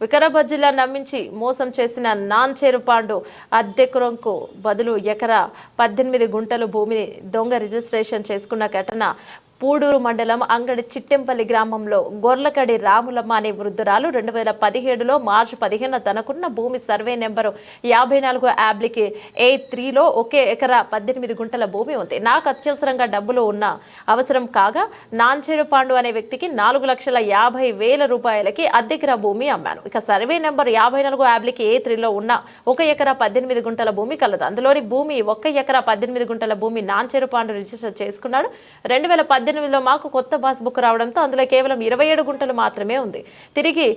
వికారాబాద్ జిల్లా నమ్మించి మోసం చేసిన నాన్చేరు పాండు అద్దెకురంకు బదులు ఎకరా 18 గుంటలు భూమిని దొంగ రిజిస్ట్రేషన్ చేసుకున్న ఘటన పూడూరు మండలం అంగడి చిట్టెంపల్లి గ్రామంలో గొర్లకడి రాములమ్మ అనే వృద్ధురాలు 2017లో మార్చి 15న తనకున్న భూమి సర్వే నెంబరు 54 యాబ్లికి A3లో ఒకే ఎకరా 18 గుంటల భూమి ఉంది. నాకు అత్యవసరంగా డబ్బులు ఉన్న అవసరం కాగా నాన్చేడు పాండు అనే వ్యక్తికి 4,50,000 రూపాయలకి అద్దెకిరా భూమి అమ్మాను. ఇక సర్వే నెంబర్ 54 యాబ్లికి A3లో ఉన్న ఒక ఎకరా 18 గుంటల భూమి కలదు. అందులోని భూమి ఒక ఎకరా 18 గుంటల భూమి నాన్చేడు పాండు రిజిస్టర్ చేసుకున్నాడు. 2018లో మాకు కొత్త పాస్బుక్ రావడంతో అందులో కేవలం 27 గుంటలు మాత్రమే ఉంది. తిరిగి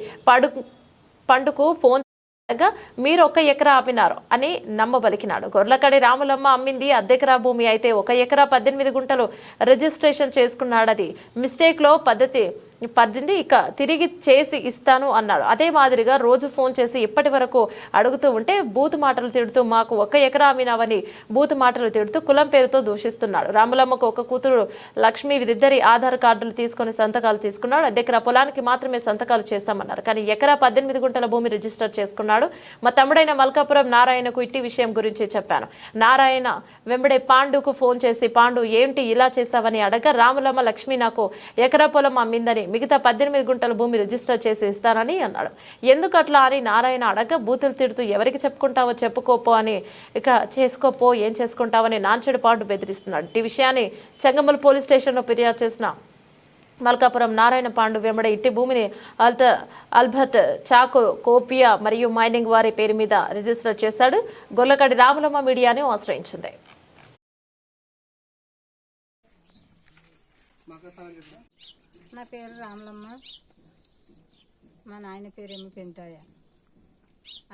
పండుకు ఫోన్ మీరు ఒక ఎకరా అమ్మినారు అని నమ్మబలికినాడు. గొర్లకడి రాములమ్మ అమ్మింది అద్దెకరా భూమి అయితే ఒక ఎకరా 18 గుంటలు రిజిస్ట్రేషన్ చేసుకున్నాడు. అది మిస్టేక్ లో పద్ధతి ఇక తిరిగి చేసి ఇస్తాను అన్నాడు. అదే మాదిరిగా రోజు ఫోన్ చేసి ఇప్పటి వరకు అడుగుతూ ఉంటే బూతు మాటలు తిడుతూ మాకు ఒక ఎకరా అమ్మినావని బూతు మాటలు తిడుతూ కులం పేరుతో దూషిస్తున్నాడు. రాములమ్మకు ఒక కూతురు లక్ష్మి వీరిద్దరి ఆధార్ కార్డులు తీసుకొని సంతకాలు తీసుకున్నాడు. అద్దెకరా పొలానికి మాత్రమే సంతకాలు చేస్తామన్నారు. కానీ ఎకరా 18 గుంటల భూమి రిజిస్టర్ చేసుకున్నాడు. మా తమ్ముడైన మల్కాపురం నారాయణకు ఇట్టి విషయం గురించి చెప్పాను. నారాయణ వెంబడే పాండుకు ఫోన్ చేసి పాండు ఏంటి ఇలా చేశావని అడగ రాములమ్మ లక్ష్మి నాకు ఎకరా పొలం అమ్మిందని మిగతా 18 గుంటల భూమి రిజిస్టర్ చేసి ఇస్తానని అన్నాడు. ఎందుకు అట్లా అని నారాయణ అడగ బూతులు తిడుతూ ఎవరికి చెప్పుకుంటావో చెప్పుకోపో అని ఇక చేసుకోపో ఏం చేసుకుంటావని నాన్చేడు పాండు బెదిరిస్తున్నాడు. ఈ విషయాన్ని చెంగమల్ పోలీస్ స్టేషన్లో ఫిర్యాదు చేసిన మల్కాపురం నారాయణ పాండు వెంబడి ఇట్టి భూమిని అల్బర్ట్ చాకో కోపియా మరియు మైనింగ్ వారి పేరు మీద రిజిస్టర్ చేశాడు. గొల్లకడి రాములమ్మ మీడియాని ఆశ్రయించింది. నా పేరు రాములమ్మ, మా నాయన పేరేమో పెంటాయ,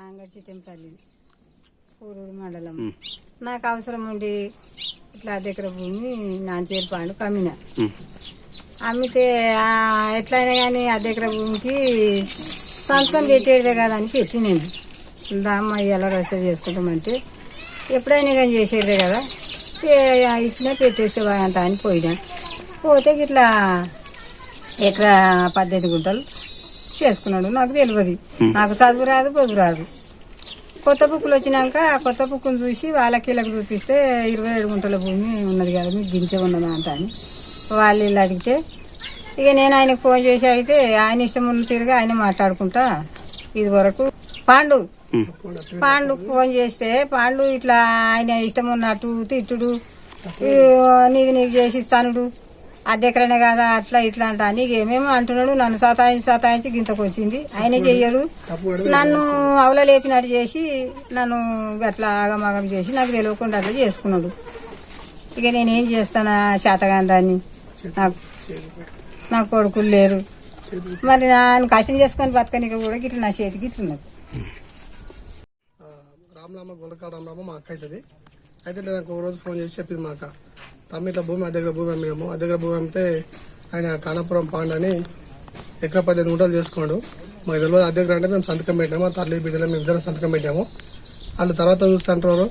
అంగడి చిట్టెంపల్లి, పూరూరు మండలం. నాకు అవసరం ఉండి ఇట్లా దగ్గర భూమి నాన్చేరు పాండు అమ్మిన. అమ్మితే ఎట్లయినా కానీ ఆ దగ్గర భూమికి సంతకం పెట్టేదే కదా అని పెట్టి నేను రామ్మ ఎలా రసీదు చేసుకుంటామంటే ఎప్పుడైనా కానీ చేసేదే కదా ఇచ్చినా పెట్టేసేవా అంట అని పోయినా. పోతే ఇట్లా ఎకరా 18 గుంటలు చేసుకున్నాడు. నాకు తెలియదు, నాకు చదువు రాదు పొదువు రాదు. కొత్త బుక్కులు వచ్చినాక ఆ కొత్త బుక్కును చూసి వాళ్ళకి వీళ్ళకి చూపిస్తే 27 గుంటల భూమి ఉన్నది కదా మీకు దించే ఉన్నదా అంట అని వాళ్ళు వీళ్ళు అడిగితే ఇక నేను ఆయనకు ఫోన్ చేసి అడిగితే ఆయన ఇష్టం ఉన్న తిరిగి ఆయన మాట్లాడుకుంటా ఇది వరకు పాండుకు ఫోన్ చేస్తే పాండు ఇట్లా ఆయన ఇష్టం ఉన్నట్టు తిట్టుడు నీకు చేసి ఇస్తానుడు అద్దెకరనే కదా అట్లా ఇట్లా అంట నీకు ఏమేమో అంటున్నాడు. నన్ను సతాయించి గింతకు వచ్చింది. ఆయన చెయ్యడు, నన్ను అవల లేపినట్టు చేసి నన్ను అట్లా ఆగమాగం చేసి నాకు తెలియకుండా అట్లా చేసుకున్నాడు. ఇక నేనేం చేస్తానా శాతగాని దాన్ని, నాకు కొడుకులు లేరు, మరి నన్ను కష్టం చేసుకొని బతకనిక కూడా గిట్ల నా చేతికి ఇట్లున్నది. రామలమ్మ గొల్లకాడ రామలమ్మ మా అక్క అవుతుంది. అయితే నాకు ఒక రోజు ఫోన్ చేసి చెప్పింది మా అక్క తమ్మి ఇట్లా భూమి అద్దె భూమి అమ్మాము. అద్దె భూమి అమ్మితే ఆయన కానాపురం పాండు అని ఎకరా 18 గుంటలు చేసుకున్నాడు. మాకు తెలియదు అద్దె అంటే మేము సంతకం పెట్టాము. తల్లి బిడ్డలు మేము ఇద్దరం సంతకం పెట్టాము. వాళ్ళు తర్వాత చూస్తుంటారు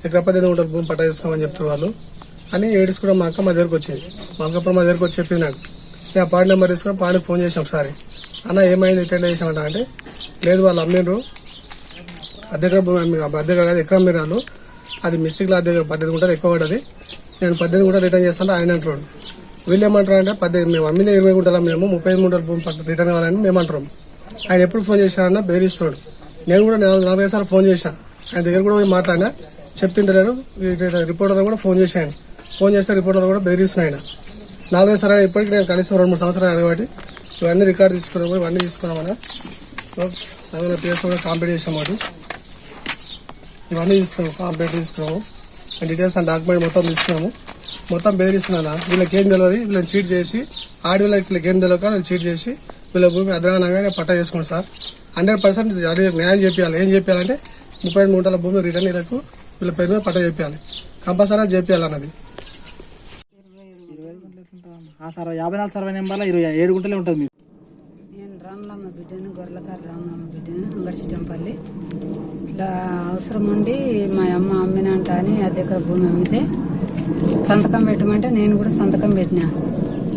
ఎకరా 18 గుంటలు భూమి పట్టా చేసుకోమని చెప్తారు వాళ్ళు అని ఏడుచుకోవడం మా అక్క మా దగ్గరకు వచ్చింది. మల్కాపురం మా దగ్గరకు వచ్చి చెప్పింది నాకు. నేను ఆ పాండు నెంబర్ తీసుకుని పాండుకి ఫోన్ చేసాం ఒకసారి. అన్న ఏమైంది ఇట్లా చేసామంట అంటే లేదు వాళ్ళు అమ్మిండ్రు అద్దె భూమి అద్దె కాదు ఎకరా అమ్మిరాలు అది మిస్టేక్లో అద్దె 18 గుంటలు ఎక్కువ పడ్డది నేను 18 గుంటలు రిటర్న్ చేస్తాను ఆయన అంటున్నాడు. వీళ్ళు ఏమంటారు అంటే మేము అమ్మింది 20 గుంటలు మేము 35 గుంటలు భూమి రిటర్న్ కావాలని మేము అంటున్నాం. ఆయన ఎప్పుడు ఫోన్ చేశాడన్నా బెదిరిస్తున్నాడు. నేను కూడా 4-5 సార్లు ఫోన్ చేశాను. ఆయన దగ్గర కూడా పోయి మాట్లాడినా చెప్తుంటలేడు. రిపోర్టర్ కూడా ఫోన్ చేశాను. ఫోన్ చేస్తే రిపోర్టర్ కూడా బెదిరిస్తున్నాయి. 4-5 సార్లు ఇప్పటికీ నేను కనీసం 2-3 సంవత్సరాలు కాబట్టి ఇవన్నీ రికార్డు తీసుకున్నాము. ఇవన్నీ తీసుకున్నామన్నా సగం పిఎస్ కూడా కాంప్లీట్ చేసాము. ఇవన్నీ తీసుకున్నాము, కాంప్లీట్ తీసుకున్నాము. డీటెయిల్స్ అండ్ డాక్యుమెంట్ మొత్తం తీసుకున్నాము. మొత్తం బెదిరిస్తున్నాను. వీళ్ళకి ఏం తెలియదు, వీళ్ళని చీట్ చేసి వీళ్ళకి ఏం తెలియక వీళ్ళు చీట్ చేసి వీళ్ళ భూమి అదనంగా పట్టా చేసుకున్నాను సార్. 100% న్యాయం చెప్పాలి. ఏం చెప్పాలంటే 35 గుంటల భూమి రిటర్న్ వీళ్ళకు వీళ్ళ పేరు మీద పట్టా చెప్పాలి. కంపల్సరీ చెప్పాలి అన్నది. 54 సర్వే నెంబర్లో 27 గుంటలే ఉంటుంది. నేను రామలమ్మ బిడ్డను, గొర్లకారు రామలమ్మ బిడ్డను, అంగడి చిట్టంపల్లి. ఇట్లా అవసరం ఉండి మా అమ్మ అమ్మినంట అని అద్దెకర భూమి అమ్మితే సంతకం పెట్టమంటే నేను కూడా సంతకం పెట్టినా.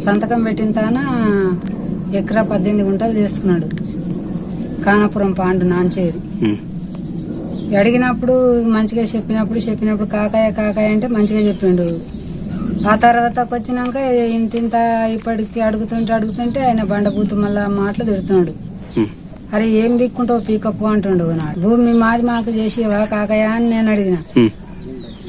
సంతకం పెట్టిన తాన ఎకరా 18 గుంటలు చేసుకున్నాడు. కానాపురం పాండు నాంచేరు. అడిగినప్పుడు మంచిగా చెప్పినప్పుడు కాకాయ అంటే మంచిగా చెప్పిండు. ఆ తర్వాతకు వచ్చినాక ఇంత ఇప్పటికి అడుగుతుంటే ఆయన బండబూతు మళ్ళా మాటలు తిడుతున్నాడు. అరే ఏం పీక్కుంటావు పీకప్పు అంటుండు నాడు. భూమి మాది మాకు చేసేవా కాకయ్య అని నేను అడిగిన.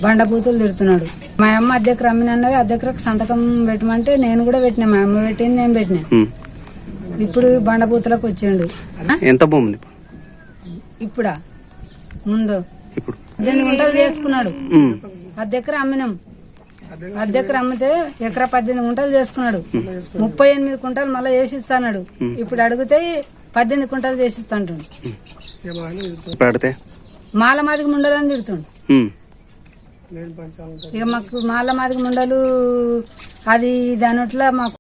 బండబూతులు తిడుతున్నాడు. మా అమ్మ అద్దెకు రమ్మినన్నది, అద్దెకు సంతకం పెట్టమంటే నేను కూడా పెట్టినా. మా అమ్మ పెట్టింది నేను పెట్టినా. ఇప్పుడు బండబూతులకు వచ్చిండు. ఎంత భూమి ఇప్పుడా ముందు 18 గుంటలు చేసుకున్నాడు. అద్దెకు అమ్మినాం. అద్దెకు అమ్మితే ఎకరా 18 గుంటలు చేసుకున్నాడు. 38 గుంటలు మళ్ళీ చేసిస్తాడు. ఇప్పుడు అడిగితే 18 గుంటలు చేసిస్తాంటు. మాల మాదికి ముండలని తిడుతుండు. ఇక మాకు మాల మాదికి ముండలు అది దానిట్లా మాకు